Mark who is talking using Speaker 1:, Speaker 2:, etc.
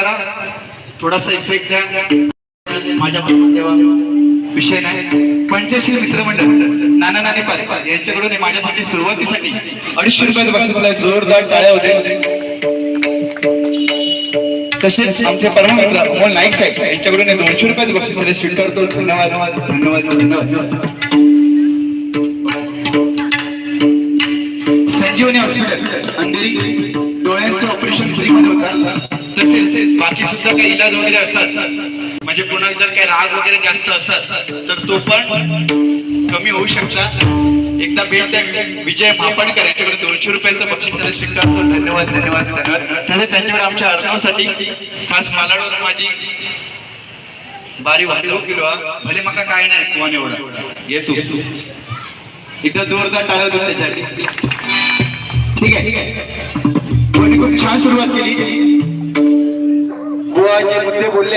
Speaker 1: करा, थोडासा इफेक्ट द्या. माझ्या तेव्हा विषय नाही. पंचशील मित्रमंडळ नाना नानी पाल यांच्याकडून माझ्यासाठी सुरुवातीसाठी 250 रुपयाचं बक्षीस मला जोरदार टाळ्या होते. तसेच आमचे परम मित्र अमोल नाईक साहेब यांच्याकडून 200 रुपयाचं बक्षीस स्वीकारतो. धन्यवाद धन्यवाद धन्यवाद. संजीवनी हॉस्पिटल अंधेरी डोळ्यांचं ऑपरेशन फ्री मध्ये होतात. तसेच बाकी सुद्धा काही इलाज वगैरे असतात. म्हणजे कोणाला जर काही राग वगैरे जास्त असतात तर तो पण कमी होऊ शकतात. एकदा भेट द्या. विजय महापाडकर यांच्याकडे 200 रुपयाचं बक्षीस स्वीकारतो. धन्यवाद धन्यवाद धन्यवाद. तसेच त्यांच्याकडे आमच्या अर्णवसाठी खास मालाडवर माझी बारी वाटी गेलो भले मका काय नाही कोण एवढा येतो इथं जोरदार टाळ्या होतो त्याच्यासाठी. ठीक आहे. कोणी खूप छान सुरुवात केली. बुवा जे मुद्दे बोलले